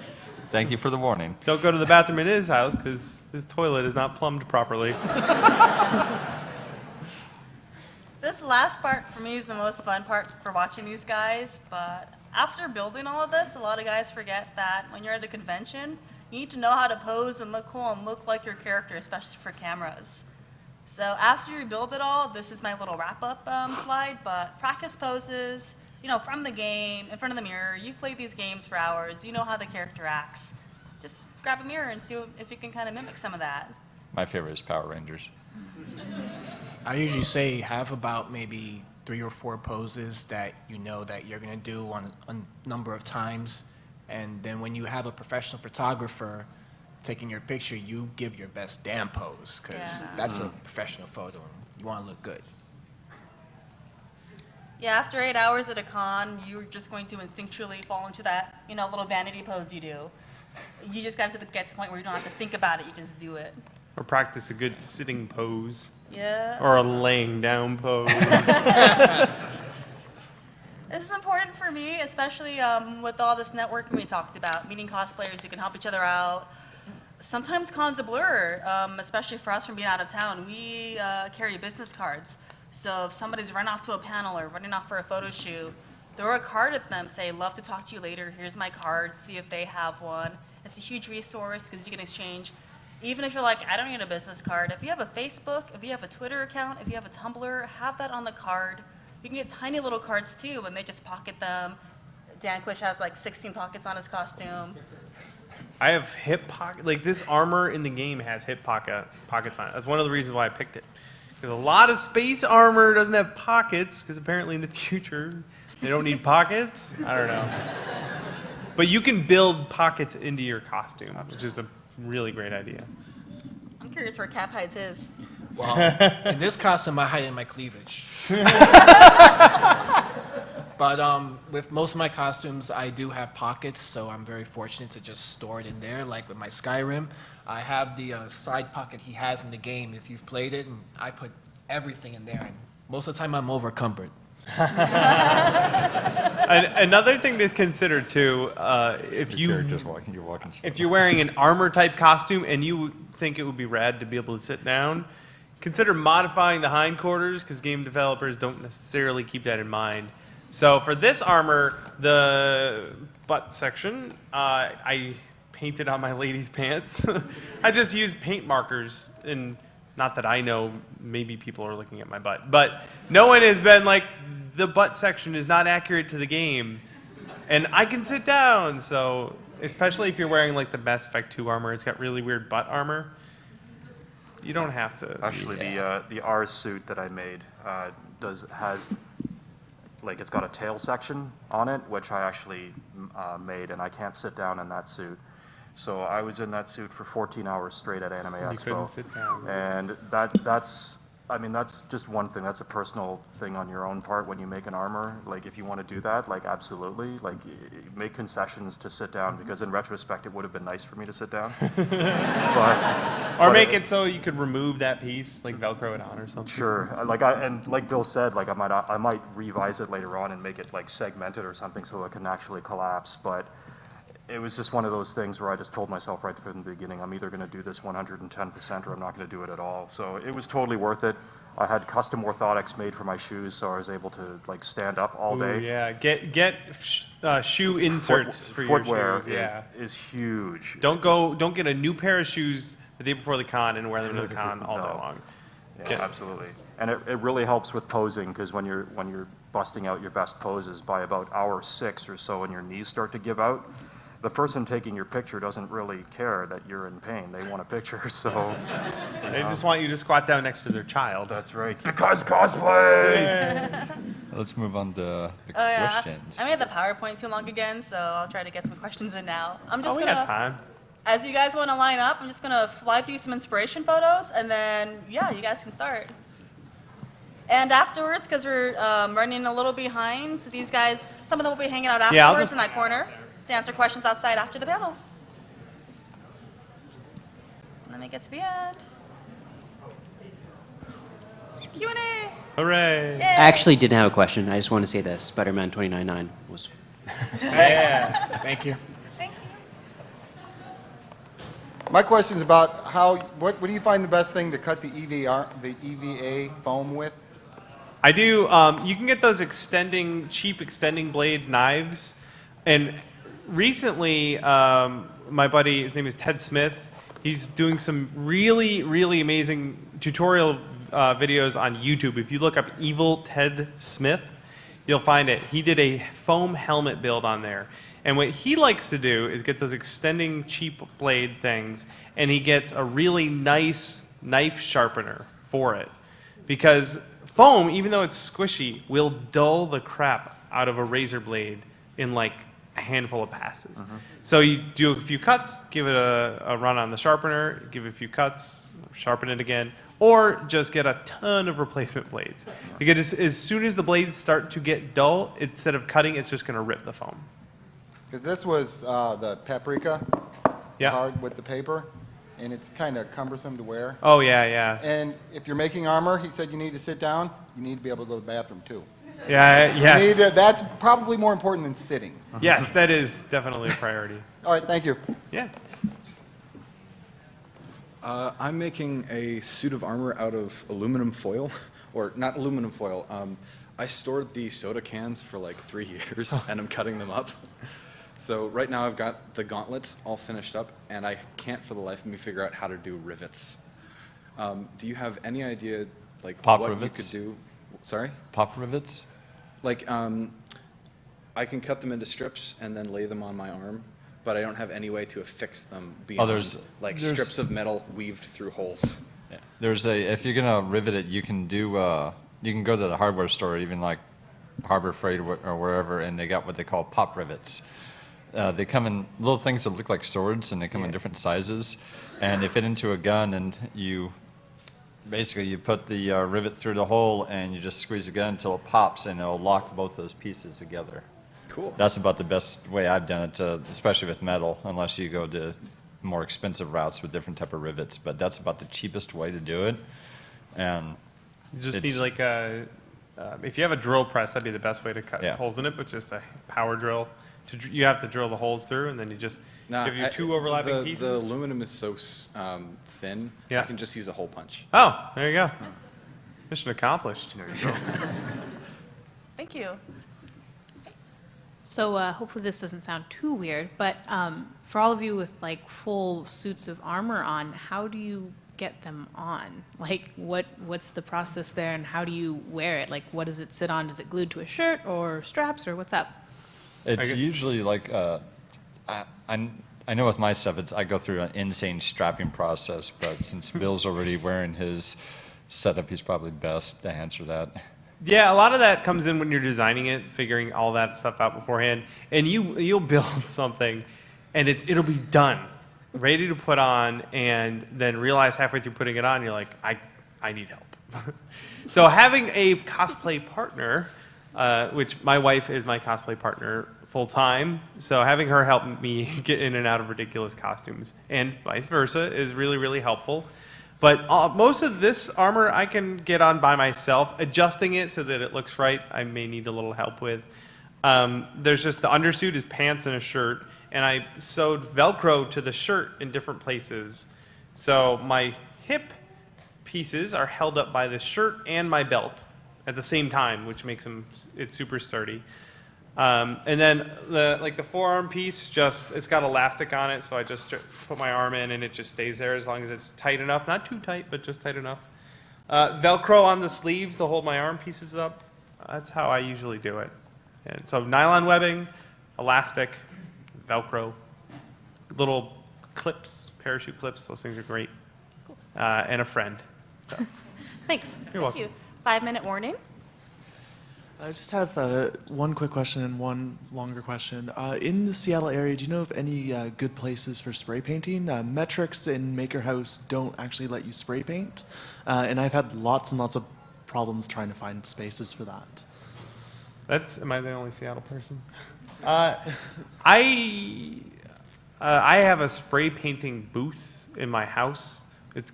Thank you for the warning. Don't go to the bathroom in his house because his toilet is not plumbed properly. This last part for me is the most fun part for watching these guys, but after building all of this, a lot of guys forget that when you're at a convention, you need to know how to pose and look cool and look like your character, especially for cameras. So after you build it all, this is my little wrap-up slide, but practice poses, you know, from the game, in front of the mirror. You've played these games for hours. You know how the character acts. Just grab a mirror and see if you can kind of mimic some of that. My favorite is Power Rangers. I usually say have about maybe 3 or 4 poses that you know that you're going to do on a number of times. And then when you have a professional photographer taking your picture, you give your best damn pose, because Yeah. that's a professional photo and you want to look good. Yeah, after 8 hours at a con, you're just going to instinctually fall into that, you know, little vanity pose you do. You just got to get to the point where you don't have to think about it, you just do it. Or practice a good sitting pose. Yeah. Or a laying down pose. This is important for me, especially with all this networking we talked about, meeting cosplayers who can help each other out. Sometimes cons a blur, especially for us from being out of town. We carry business cards. So if somebody's run off to a panel or running off for a photo shoot, throw a card at them, say, love to talk to you later, here's my card, see if they have one. It's a huge resource because you can exchange. Even if you're like, I don't need a business card, if you have a Facebook, if you have a Twitter account, if you have a Tumblr, have that on the card. You can get tiny little cards too, and they just pocket them. Dan Quish has like 16 pockets on his costume. I have hip pocket, like this armor in the game has hip pockets on it. That's one of the reasons why I picked it. Because a lot of space armor doesn't have pockets, because apparently in the future they don't need pockets. I don't know. But you can build pockets into your costume, which is a really great idea. I'm curious where Cap hides his. Well, in this costume, I hide in my cleavage. But with most of my costumes, I do have pockets, so I'm very fortunate to just store it in there. Like with my Skyrim, I have the side pocket he has in the game. If you've played it, and I put everything in there. And most of the time, I'm overcumbered. Another thing to consider too, if You're walking slow. if you're wearing an armor type costume and you think it would be rad to be able to sit down, consider modifying the hindquarters, because game developers don't necessarily keep that in mind. So for this armor, the butt section, I painted on my lady's pants. I just used paint markers, and not that I know, maybe people are looking at my butt, but no one has been like, the butt section is not accurate to the game, and I can sit down. So especially if you're wearing like the Mass Effect 2 armor, it's got really weird butt armor. You don't have to. Actually, the R suit that I made has like it's got a tail section on it, which I actually made, and I can't sit down in that suit. So I was in that suit for 14 hours straight at Anime Expo. You couldn't sit down. And that's just one thing. That's a personal thing on your own part when you make an armor. Like, if you want to do that, like, absolutely. Like, make concessions to sit down, because in retrospect, it would have been nice for me to sit down. Or make it so you could remove that piece, like Velcro it on or something. Sure. And like Bill said, like, I might revise it later on and make it, like, segmented or something so it can actually collapse. But it was just one of those things where I just told myself right from the beginning, I'm either going to do this 110% or I'm not going to do it at all. So it was totally worth it. I had custom orthotics made for my shoes, so I was able to like stand up all day. Ooh, yeah, get shoe inserts for Footwear your shoes. Yeah, is huge. don't get a new pair of shoes the day before the con and wear them to the con all day No. long. Yeah, absolutely. And it really helps with posing, because when you're busting out your best poses by about hour 6 or so and your knees start to give out, the person taking your picture doesn't really care that you're in pain. They want a picture, so. They just want you to squat down next to their child. That's right. Because cosplay! Let's move on to the Oh, yeah. questions. I made the PowerPoint too long again, so I'll try to get some questions in now. I'm just We got time. as you guys want to line up, I'm just gonna fly through some inspiration photos, and then, yeah, you guys can start. And afterwards, because we're running a little behind, so these guys, some of them will be hanging out Yeah, I'll afterwards just- in that corner to answer questions outside after the panel. Let me get to the end. Q&A. Hooray! Yay. I actually didn't have a question. I just want to say that Spider-Man 2099 was. Yeah. Thank you. Thank you. My question is about what do you find the best thing to cut the EVA foam with? I do. You can get those cheap extending blade knives. And recently, my buddy, his name is Ted Smith, he's doing some really, really amazing tutorial videos on YouTube. If you look up Evil Ted Smith, you'll find it. He did a foam helmet build on there. And what he likes to do is get those extending cheap blade things, and he gets a really nice knife sharpener for it. Because foam, even though it's squishy, will dull the crap out of a razor blade in like a handful of passes. So you do a few cuts, give it a run on the sharpener, give it a few cuts, sharpen it again, or just get a ton of replacement blades. Because as soon as the blades start to get dull, instead of cutting, it's just going to rip the foam. Because this was the paprika, Yeah. hard with the paper, and it's kind of cumbersome to wear. Oh, yeah, yeah. And if you're making armor, he said you need to sit down. You need to be able to go to the bathroom too. Yeah, You yes. need that's probably more important than sitting. Yes, that is definitely a priority. All right, thank you. Yeah. I'm making a suit of armor out of aluminum foil, or not aluminum foil. I stored the soda cans for like 3 years, and I'm cutting them up. So right now I've got the gauntlet all finished up, and I can't for the life of me figure out how to do rivets. Do you have any idea, like, Pop what rivets? you could do? Sorry? Pop rivets? Like, I can cut them into strips and then lay them on my arm, but I don't have any way to affix them beyond, there's- strips of metal weaved through holes. Yeah. If you're gonna rivet it, you can go to the hardware store, even like Harbor Freight or wherever, and they got what they call pop rivets. They come in little things that look like swords, and they come in different sizes, and they fit into a gun, and you put the rivet through the hole, and you just squeeze the gun until it pops, and it'll lock both those pieces together. Cool. That's about the best way I've done it, especially with metal, unless you go to more expensive routes with different type of rivets. But that's about the cheapest way to do it. And You just need It's- like if you have a drill press, that'd be the best way to cut Yeah. holes in it, but just a power drill. You have to drill the holes through, and then you just give you two overlapping pieces. The aluminum is so thin, Yeah. I can just use a hole punch. Oh, there you go. Mission accomplished. There you go. Thank you. So hopefully this doesn't sound too weird, but for all of you with like full suits of armor on, how do you get them on? Like, what's the process there, and how do you wear it? Like, what does it sit on? Is it glued to a shirt or straps, or what's up? It's guess- usually like, I know with my stuff, I go through an insane strapping process, but since Bill's already wearing his setup, he's probably best to answer that. Yeah, a lot of that comes in when you're designing it, figuring all that stuff out beforehand, and you'll build something, and it'll be done, ready to put on, and then realize halfway through putting it on, you're like, I need help. So having a cosplay partner, which my wife is my cosplay partner full time, so having her help me get in and out of ridiculous costumes, and vice versa, is really, really helpful. But most of this armor I can get on by myself. Adjusting it so that it looks right, I may need a little help with. There's just the undersuit is pants and a shirt, and I sewed Velcro to the shirt in different places. So my hip pieces are held up by the shirt and my belt at the same time, which makes it's super sturdy. And then the forearm piece, it's got elastic on it, so I just put my arm in and it just stays there as long as it's tight enough. Not too tight, but just tight enough. Velcro on the sleeves to hold my arm pieces up. That's how I usually do it. And so nylon webbing, elastic, Velcro, little clips, parachute clips, those things are great. And a friend. So, Thanks. you're welcome. Thank you. 5-minute warning. I just have one quick question and one longer question. In the Seattle area, do you know of any good places for spray painting? Metrics and Maker House don't actually let you spray paint, and I've had lots and lots of problems trying to find spaces for that. Am I the only Seattle person? I have a spray painting booth in my house. It's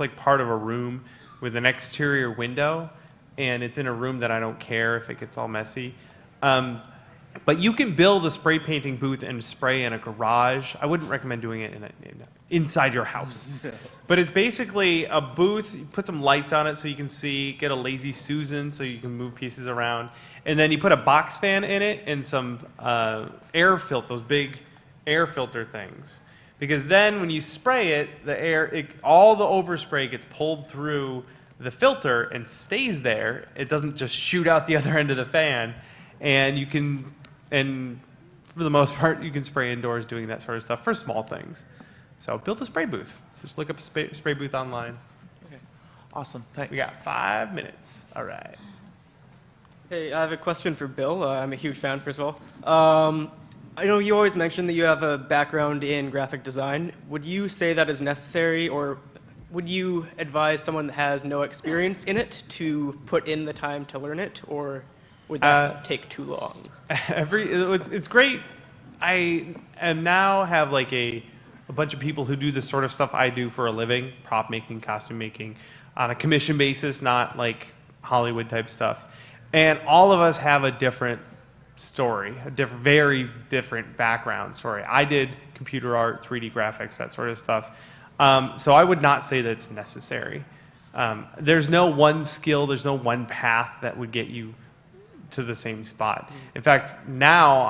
like part of a room with an exterior window, and it's in a room that I don't care if it gets all messy. But you can build a spray painting booth and spray in a garage. I wouldn't recommend doing it inside your house. But it's basically a booth. You put some lights on it so you can see, get a lazy Susan so you can move pieces around. And then you put a box fan in it and some air filters, those big air filter things. Because then when you spray it, all the overspray gets pulled through the filter and stays there. It doesn't just shoot out the other end of the fan. And for the most part, you can spray indoors doing that sort of stuff for small things. So build a spray booth. Just look up spray booth online. Okay, awesome. Thanks. We got 5 minutes. All right. Hey, I have a question for Bill. I'm a huge fan, first of all. I know you always mention that you have a background in graphic design. Would you say that is necessary, or would you advise someone that has no experience in it to put in the time to learn it, or would that take too long? It's great. I am now have like a bunch of people who do the sort of stuff I do for a living, prop making, costume making, on a commission basis, not like Hollywood type stuff. And all of us have a different story, very different background story. I did computer art, 3D graphics, that sort of stuff. So I would not say that it's necessary. There's no one skill, there's no one path that would get you to the same spot. In fact, now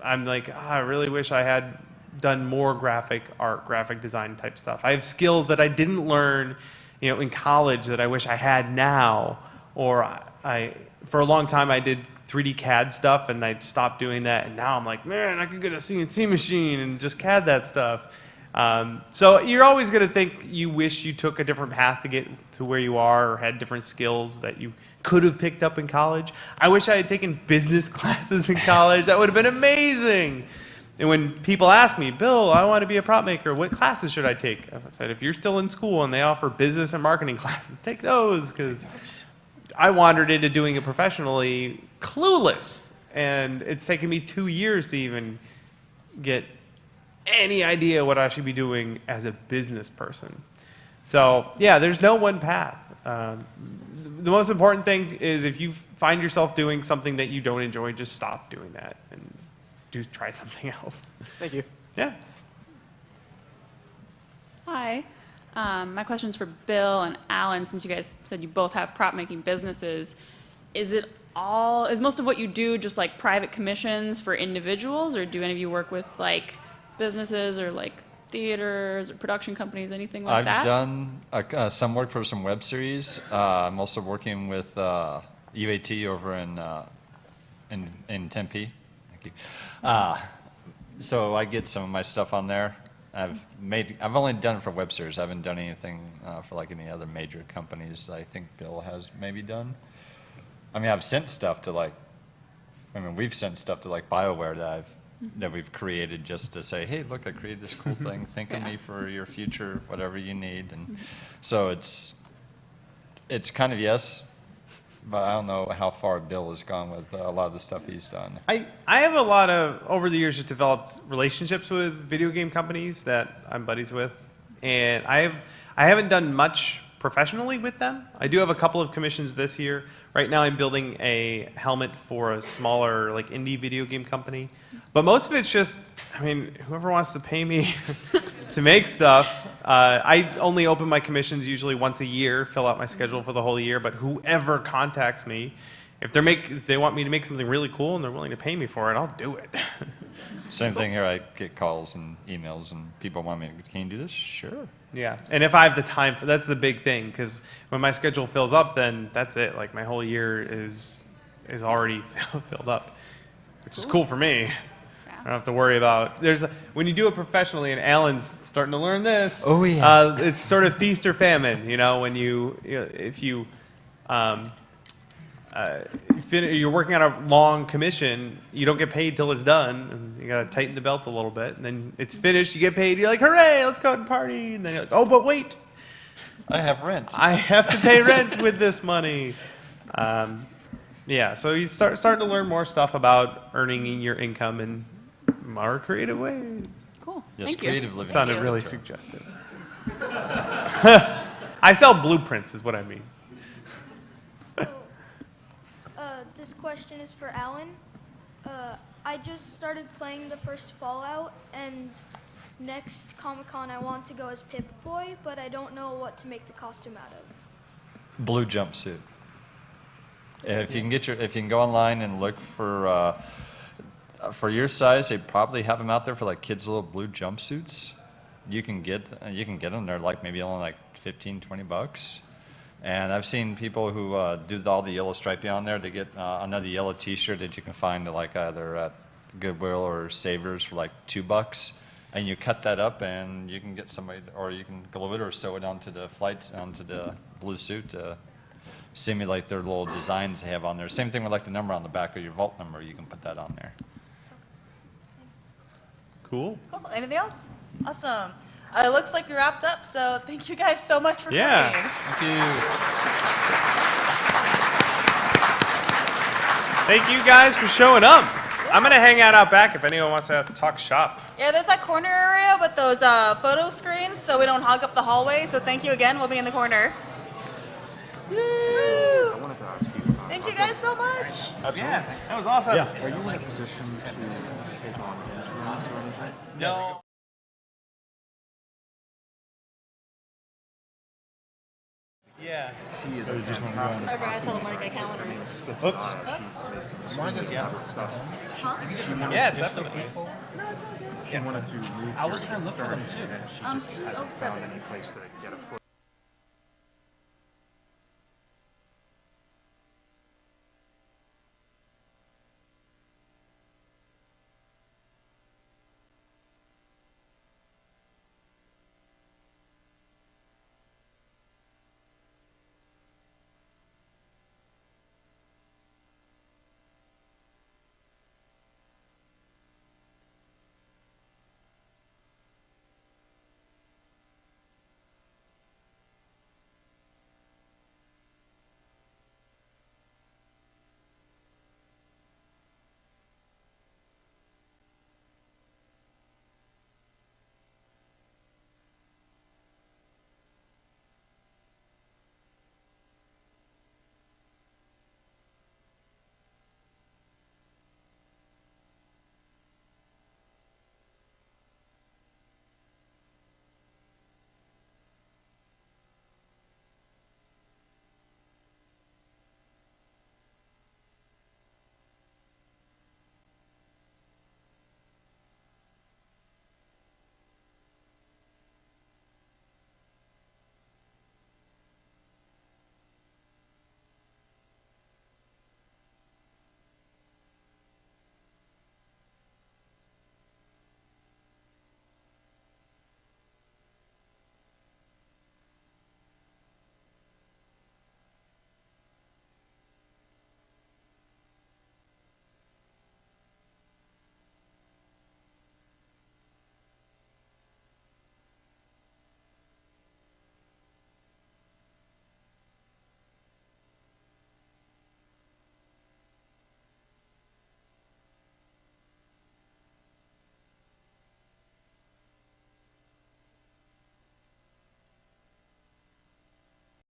I'm like, I really wish I had done more graphic art, graphic design type stuff. I have skills that I didn't learn, in college that I wish I had now. Or for a long time I did 3D CAD stuff and I stopped doing that. And now I'm like, man, I could get a CNC machine and just CAD that stuff. So you're always going to think you wish you took a different path to get to where you are, or had different skills that you could have picked up in college. I wish I had taken business classes in college. That would have been amazing. And when people ask me, Bill, I want to be a prop maker, what classes should I take? I said, if you're still in school and they offer business and marketing classes, take those, because I wandered into doing it professionally clueless. And it's taken me 2 years to even get any idea what I should be doing as a business person. So yeah, there's no one path. The most important thing is if you find yourself doing something that you don't enjoy, just stop doing that and try something else. Thank you. Yeah. Hi. My question is for Bill and Alan, since you guys said you both have prop making businesses. Is most of what you do just like private commissions for individuals, or do any of you work with like businesses or like theaters or production companies, anything like that? I've done some work for some web series. I'm also working with UAT over in Tempe. Thank you. So I get some of my stuff on there. I've only done it for web series. I haven't done anything for like any other major companies that I think Bill has maybe done. I mean, I've sent stuff to like, we've sent stuff to like BioWare that we've created just to say, hey, look, I created this cool thing. Think of me for your future, whatever you need. And so it's kind of yes, but I don't know how far Bill has gone with a lot of the stuff he's done. I have a lot of, over the years, just developed relationships with video game companies that I'm buddies with. And I haven't done much professionally with them. I do have a couple of commissions this year. Right now I'm building a helmet for a smaller like indie video game company. But most of it's just, whoever wants to pay me to make stuff. I only open my commissions usually once a year, fill out my schedule for the whole year, but whoever contacts me, if they want me to make something really cool and they're willing to pay me for it, I'll do it. Same thing here. I get calls and emails and people want me to, can you do this? Sure. Yeah, and if I have the time for, that's the big thing, because when my schedule fills up, then that's it. Like my whole year is already filled up, which is cool for me. I don't have to worry about, when you do it professionally, and Alan's starting to learn this. Oh, yeah. It's sort of feast or famine, when if you, you're working on a long commission, you don't get paid till it's done, and you gotta tighten the belt a little bit, and then it's finished, you get paid, you're like, hooray, let's go out and party, and then you're like, oh, but wait. I have rent. I have to pay rent with this money. Yeah, so you starting to learn more stuff about earning your income in more creative ways. Cool. Yes, Thank you. creative living. Sounded really suggestive. I sell blueprints, is what I mean. So, this question is for Alan. I just started playing the first Fallout, and next Comic-Con I want to go as Pip-Boy, but I don't know what to make the costume out of. Blue jumpsuit. If you can if you can go online and look for your size, they probably have them out there for like kids' little blue jumpsuits. You can get them. They're like maybe only like $15-20. And I've seen people who do all the yellow striping on there. They get another yellow T-shirt that you can find like either at Goodwill or Savers for like $2. And you cut that up, and you can get somebody, or you can glue it or sew it onto the onto the blue suit to simulate their little designs they have on there. Same thing with like the number on the back of your vault number. You can put that on there. Cool. Cool. Anything else? Awesome. It looks like we wrapped up, so thank you guys so much for coming. Thank you. Thank you guys for showing up. I'm going to hang out back if anyone wants to talk shop. Yeah, there's that corner area with those photo screens, so we don't hog up the hallway. So thank you again. We'll be in the corner. Woo! I wanted to ask you. Thank you guys so much. Yeah, that was awesome. Are you in a position to take on interns or anything? No. Yeah. She is a fantastic. Okay, I told them to get calendars. Oops. Yeah, definitely. She wanted to move. I was trying to look for them too. And she just hasn't found any place to get a foot.